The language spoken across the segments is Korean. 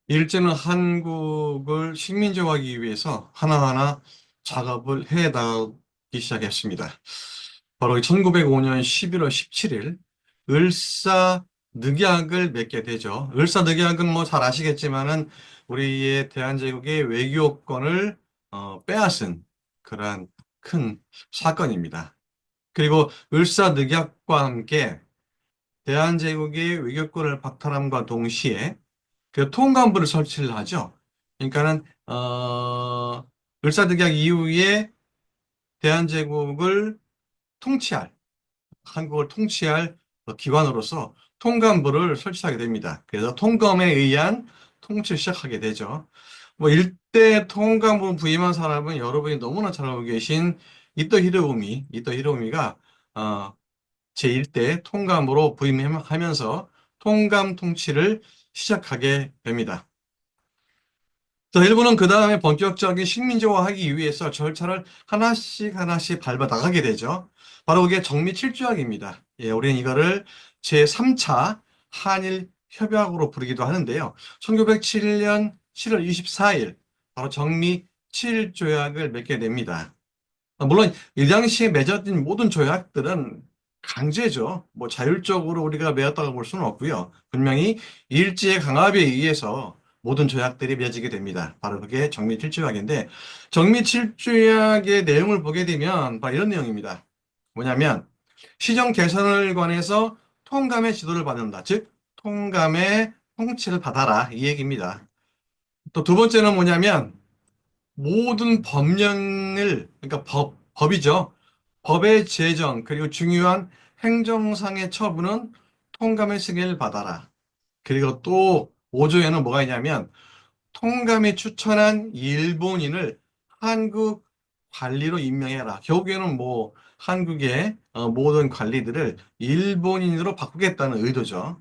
일제는 한국을 식민지화하기 위해서 하나하나 작업을 해 나가기 시작했습니다. 바로 1905년 11월 17일 을사늑약을 맺게 되죠. 을사늑약은 뭐 잘 아시겠지만은 우리의 대한제국의 외교권을 빼앗은 그러한 큰 사건입니다. 그리고 을사늑약과 함께 대한제국의 외교권을 박탈함과 동시에 그 통감부를 설치를 하죠. 그러니까는 을사늑약 이후에 대한제국을 통치할 한국을 통치할 기관으로서 통감부를 설치하게 됩니다. 그래서 통감에 의한 통치를 시작하게 되죠. 뭐 일대 통감부 부임한 사람은 여러분이 너무나 잘 알고 계신 이토 히로부미가 어, 제1대 통감으로 부임하면서 통감 통치를 시작하게 됩니다. 자, 일본은 그 다음에 본격적인 식민지화하기 위해서 절차를 하나씩 하나씩 밟아 나가게 되죠. 바로 그게 정미 7조약입니다. 예, 우리는 이거를 제3차 한일 협약으로 부르기도 하는데요. 1907년 7월 24일 바로 정미 7조약을 맺게 됩니다. 물론 이 당시에 맺어진 모든 조약들은 강제죠. 뭐 자율적으로 우리가 맺었다고 볼 수는 없고요. 분명히 일제의 강압에 의해서 모든 조약들이 맺어지게 됩니다. 바로 그게 정미 7조약인데 정미 7조약의 내용을 보게 되면 바로 이런 내용입니다. 뭐냐면 시정 개선을 관해서 통감의 지도를 받는다. 즉 통감의 통치를 받아라 이 얘기입니다. 또 두 번째는 뭐냐면 모든 법령을, 그러니까 법이죠. 법의 제정, 그리고 중요한 행정상의 처분은 통감의 승인을 받아라. 그리고 또 5조에는 뭐가 있냐면, 통감이 추천한 일본인을 한국 관리로 임명해라. 결국에는 뭐, 한국의 모든 관리들을 일본인으로 바꾸겠다는 의도죠.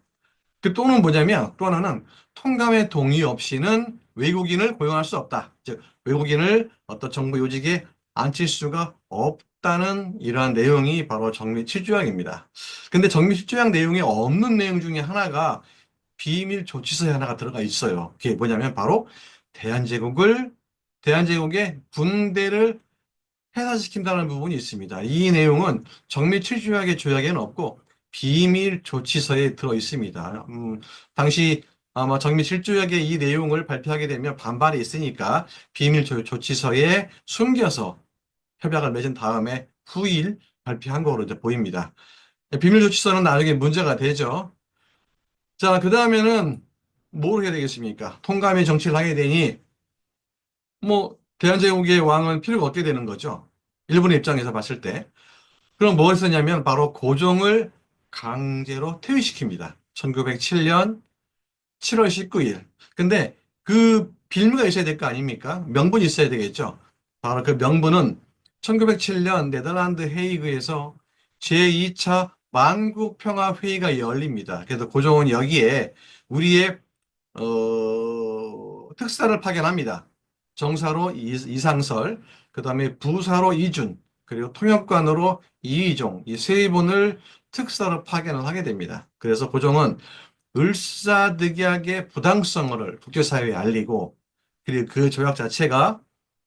그 또는 뭐냐면 또 하나는 통감의 동의 없이는 외국인을 고용할 수 없다. 즉 외국인을 어떤 정부 요직에 앉힐 수가 없다는 이러한 내용이 바로 정미 7조약입니다. 근데 정미 7조약 내용에 없는 내용 중에 하나가 비밀 조치서에 하나가 들어가 있어요. 그게 뭐냐면 바로 대한제국을 대한제국의 군대를 해산시킨다는 부분이 있습니다. 이 내용은 정밀 치주약의 조약에는 없고 비밀 조치서에 들어 있습니다. 당시 아마 정밀 7조약의 이 내용을 발표하게 되면 반발이 있으니까 비밀 조치서에 숨겨서 협약을 맺은 다음에 후일 발표한 거로 이제 보입니다. 비밀 조치서는 나중에 문제가 되죠. 자, 그 다음에는 뭘 해야 되겠습니까? 통감의 정치를 하게 되니 뭐 대한제국의 왕은 필요가 없게 되는 거죠. 일본의 입장에서 봤을 때. 그럼 뭐 했었냐면 바로 고종을 강제로 퇴위시킵니다. 1907년 7월 19일. 근데 그 빌미가 있어야 될 거 아닙니까? 명분이 있어야 되겠죠. 바로 그 명분은 1907년 네덜란드 헤이그에서 제2차 만국평화회의가 열립니다. 그래서 고종은 여기에 우리의 특사를 파견합니다. 정사로 이상설, 그 다음에 부사로 이준, 그리고 통역관으로 이의종, 이 세 분을 특사로 파견을 하게 됩니다. 그래서 고종은 을사늑약의 부당성을 국제사회에 알리고, 그리고 그 조약 자체가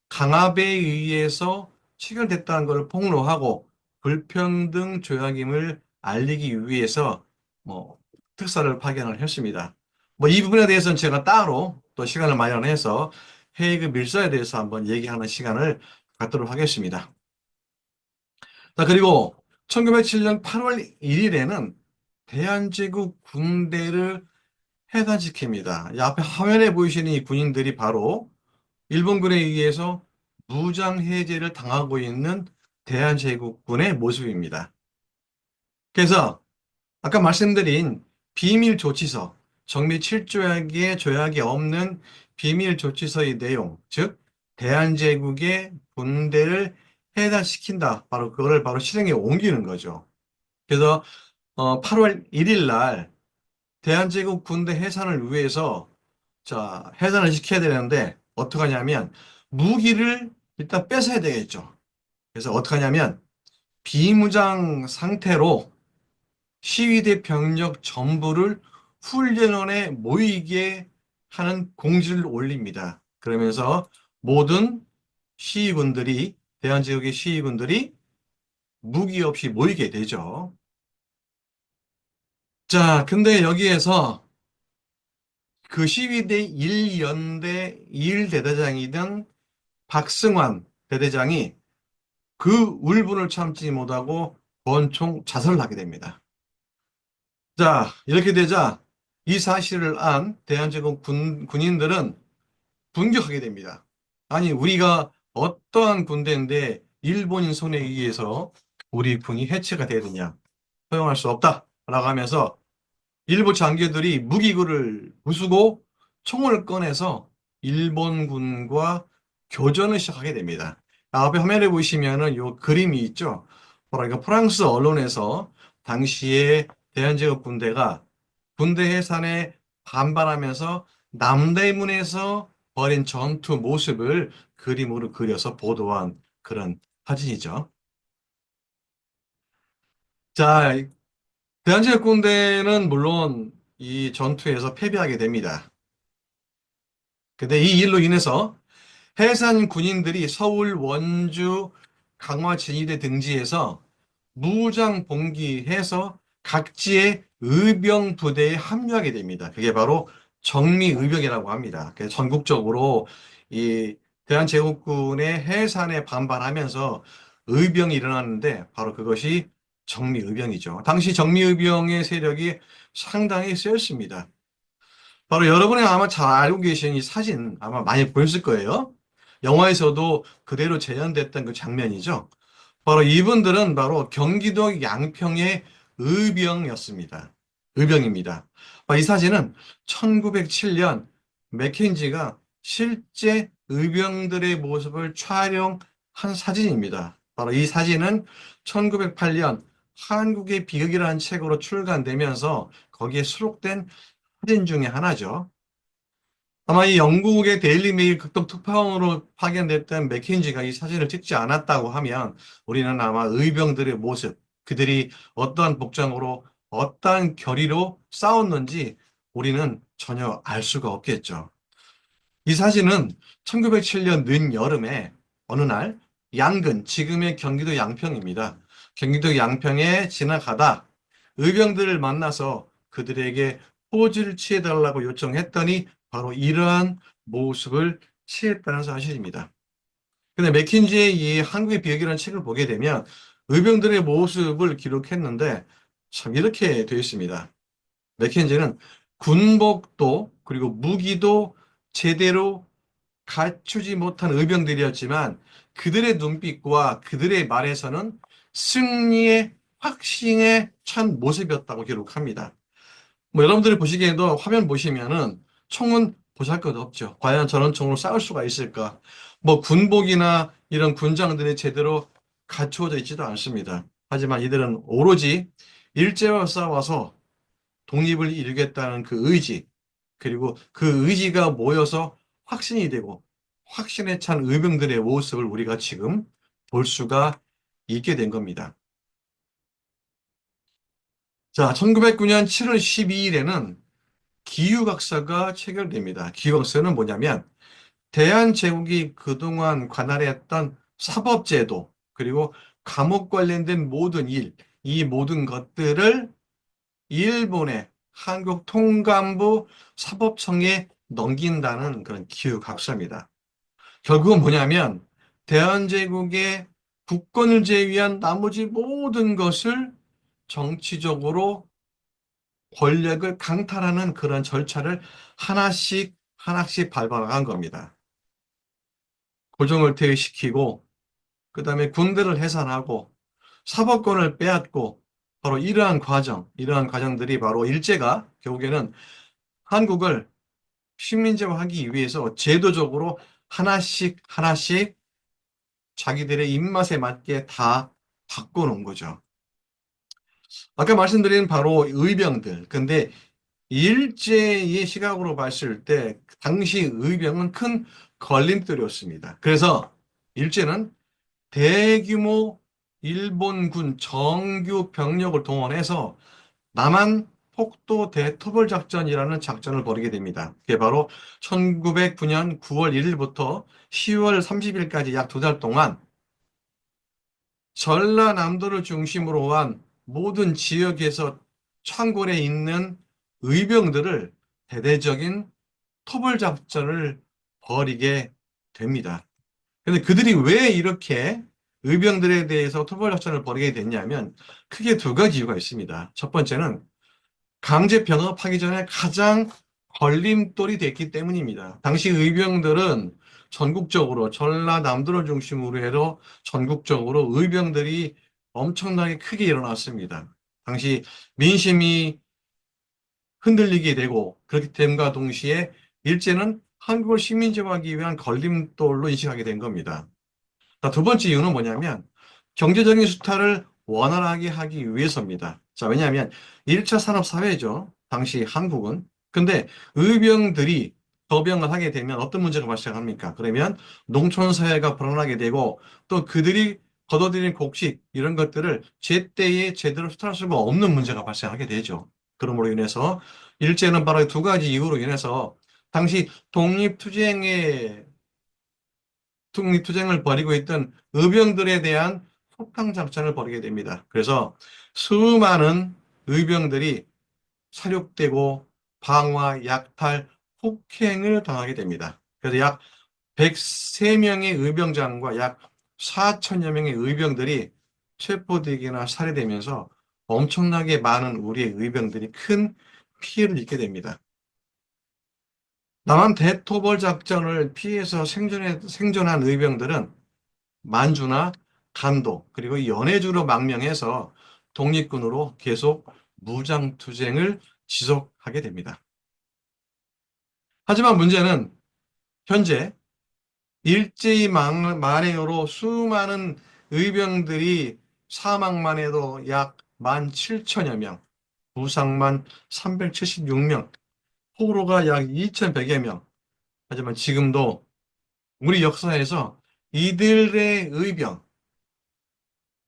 강압에 의해서 체결됐다는 것을 폭로하고, 불평등 조약임을 알리기 위해서 뭐 특사를 파견을 했습니다. 뭐 이 부분에 대해서는 제가 따로 또 시간을 마련해서 헤이그 밀서에 대해서 한번 얘기하는 시간을 갖도록 하겠습니다. 자, 그리고 1907년 8월 1일에는 대한제국 군대를 해산시킵니다. 이 앞에 화면에 보이시는 이 군인들이 바로 일본군에 의해서 무장해제를 당하고 있는 대한제국군의 모습입니다. 그래서 아까 말씀드린 비밀 조치서, 정미 7조약에 조약이 없는 비밀 조치서의 내용, 즉 대한제국의 군대를 해산시킨다. 바로 그거를 바로 실행에 옮기는 거죠. 그래서 8월 1일 날 대한제국 군대 해산을 위해서 자, 해산을 시켜야 되는데 어떻게 하냐면 무기를 일단 뺏어야 되겠죠. 그래서 어떻게 하냐면 비무장 상태로 시위대 병력 전부를 훈련원에 모이게 하는 공지를 올립니다. 그러면서 모든 시위군들이, 대한제국의 시위군들이 무기 없이 모이게 되죠. 자, 근데 여기에서 그 시위대 1연대 1대대장이던 박승환 대대장이 그 울분을 참지 못하고 권총 자살을 하게 됩니다. 자, 이렇게 되자 이 사실을 안 대한제국 군인들은 분격하게 됩니다. 아니, 우리가 어떠한 군대인데 일본인 손에 의해서 우리 군이 해체가 되야 되냐? 허용할 수 없다. 라고 하면서 일부 장교들이 무기고를 부수고 총을 꺼내서 일본군과 교전을 시작하게 됩니다. 앞에 화면에 보시면은 요 그림이 있죠. 바로 이거 프랑스 언론에서 당시에 대한제국 군대가 군대 해산에 반발하면서 남대문에서 벌인 전투 모습을 그림으로 그려서 보도한 그런 사진이죠. 자, 대한제국 군대는 물론 이 전투에서 패배하게 됩니다. 근데 이 일로 인해서 해산 군인들이 서울, 원주, 강화 진위대 등지에서 무장 봉기해서 각지의 의병 부대에 합류하게 됩니다. 그게 바로 정미의병이라고 합니다. 그래서 전국적으로 이 대한제국군의 해산에 반발하면서 의병이 일어났는데 바로 그것이 정미의병이죠. 당시 정미의병의 세력이 상당히 세였습니다. 바로 여러분이 아마 잘 알고 계신 이 사진 아마 많이 보셨을 거예요. 영화에서도 그대로 재현됐던 그 장면이죠. 바로 이분들은 바로 경기도 양평의 의병이었습니다. 의병입니다. 이 사진은 1907년 맥켄지가 실제 의병들의 모습을 촬영한 사진입니다. 바로 이 사진은 1908년 한국의 비극이라는 책으로 출간되면서 거기에 수록된 사진 중에 하나죠. 아마 이 영국의 데일리 메일 극동 특파원으로 파견됐던 맥켄지가 이 사진을 찍지 않았다고 하면 우리는 아마 의병들의 모습, 그들이 어떠한 복장으로 어떠한 결의로 싸웠는지 우리는 전혀 알 수가 없겠죠. 이 사진은 1907년 늦여름에 어느 날 양근, 지금의 경기도 양평입니다. 경기도 양평에 지나가다 의병들을 만나서 그들에게 포즈를 취해달라고 요청했더니 바로 이러한 모습을 취했다는 사실입니다. 근데 맥킨지의 이 한국의 비극이라는 책을 보게 되면 의병들의 모습을 기록했는데 참 이렇게 되어 있습니다. 맥킨지는 군복도 그리고 무기도 제대로 갖추지 못한 의병들이었지만 그들의 눈빛과 그들의 말에서는 승리의 확신에 찬 모습이었다고 기록합니다. 뭐 여러분들이 보시기에도 화면 보시면은 총은 보잘것없죠. 과연 저런 총으로 싸울 수가 있을까? 뭐 군복이나 이런 군장들이 제대로 갖추어져 있지도 않습니다. 하지만 이들은 오로지 일제와 싸워서 독립을 이루겠다는 그 의지, 그리고 그 의지가 모여서 확신이 되고 확신에 찬 의병들의 모습을 우리가 지금 볼 수가 있게 된 겁니다. 자, 1909년 7월 12일에는 기후각서가 체결됩니다. 기후각서는 뭐냐면 대한제국이 그동안 관할했던 사법제도 그리고 감옥 관련된 모든 일, 이 모든 것들을 일본의 한국통감부 사법청에 넘긴다는 그런 기후각서입니다. 결국은 뭐냐면 대한제국의 국권을 제외한 나머지 모든 것을 정치적으로 권력을 강탈하는 그런 절차를 하나씩 하나씩 밟아나간 겁니다. 고종을 퇴위시키고 그다음에 군대를 해산하고 사법권을 빼앗고 바로 이러한 과정들이 바로 일제가 결국에는 한국을 식민지화하기 위해서 제도적으로 하나씩 하나씩 자기들의 입맛에 맞게 다 바꿔놓은 거죠. 아까 말씀드린 바로 의병들. 근데 일제의 시각으로 봤을 때 당시 의병은 큰 걸림돌이었습니다. 그래서 일제는 대규모 일본군 정규 병력을 동원해서 남한 폭도 대토벌 작전이라는 작전을 벌이게 됩니다. 그게 바로 1909년 9월 1일부터 10월 30일까지 약 두 달 동안 전라남도를 중심으로 한 모든 지역에서 창궐에 있는 의병들을 대대적인 토벌 작전을 벌이게 됩니다. 근데 그들이 왜 이렇게 의병들에 대해서 토벌 작전을 벌이게 됐냐면 크게 두 가지 이유가 있습니다. 첫 번째는 강제 병합하기 전에 가장 걸림돌이 됐기 때문입니다. 당시 의병들은 전국적으로 전라남도를 중심으로 해서 전국적으로 의병들이 엄청나게 크게 일어났습니다. 당시 민심이 흔들리게 되고 그렇기 때문과 동시에 일제는 한국을 식민지화하기 위한 걸림돌로 인식하게 된 겁니다. 자, 두 번째 이유는 뭐냐면 경제적인 수탈을 원활하게 하기 위해서입니다. 자, 왜냐하면 1차 산업사회죠. 당시 한국은. 근데 의병들이 저병을 하게 되면 어떤 문제가 발생합니까? 그러면 농촌사회가 불안하게 되고 또 그들이 거둬들인 곡식 이런 것들을 제때에 제대로 수탈할 수가 없는 문제가 발생하게 되죠. 그러므로 인해서 일제는 바로 두 가지 이유로 인해서 당시 독립투쟁을 벌이고 있던 의병들에 대한 속탕 작전을 벌이게 됩니다. 그래서 수많은 의병들이 사륙되고 방화, 약탈, 폭행을 당하게 됩니다. 그래서 약 103명의 의병장과 약 4천여 명의 의병들이 체포되거나 살해되면서 엄청나게 많은 우리의 의병들이 큰 피해를 입게 됩니다. 남한 대토벌 작전을 피해서 생존한 의병들은 만주나 간도 그리고 연해주로 망명해서 독립군으로 계속 무장투쟁을 지속하게 됩니다. 하지만 문제는 현재 일제히 만행으로 수많은 의병들이 사망만 해도 약 17,000여 명, 부상만 376명, 포로가 약 2,100여 명. 하지만 지금도 우리 역사에서 이들의 의병,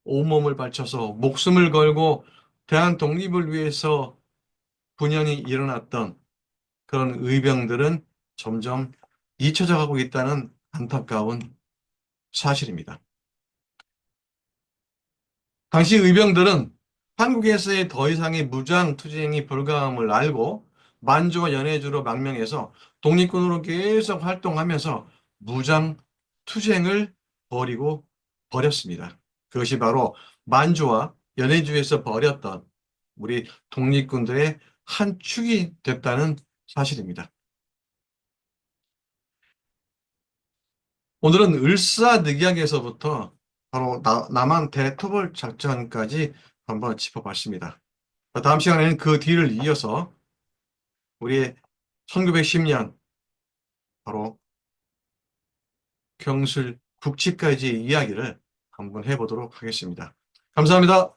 온몸을 바쳐서 목숨을 걸고 대한 독립을 위해서 분연히 일어났던 그런 의병들은 점점 잊혀져 가고 있다는 안타까운 사실입니다. 당시 의병들은 한국에서의 더 이상의 무장 투쟁이 불가함을 알고 만주와 연해주로 망명해서 독립군으로 계속 활동하면서 무장 투쟁을 벌이고 버렸습니다. 그것이 바로 만주와 연해주에서 벌였던 우리 독립군들의 한 축이 됐다는 사실입니다. 오늘은 을사늑약에서부터 바로 남한 대토벌 작전까지 한번 짚어봤습니다. 다음 시간에는 그 뒤를 이어서 우리의 1910년 바로 경술 국치까지의 이야기를 한번 해보도록 하겠습니다. 감사합니다.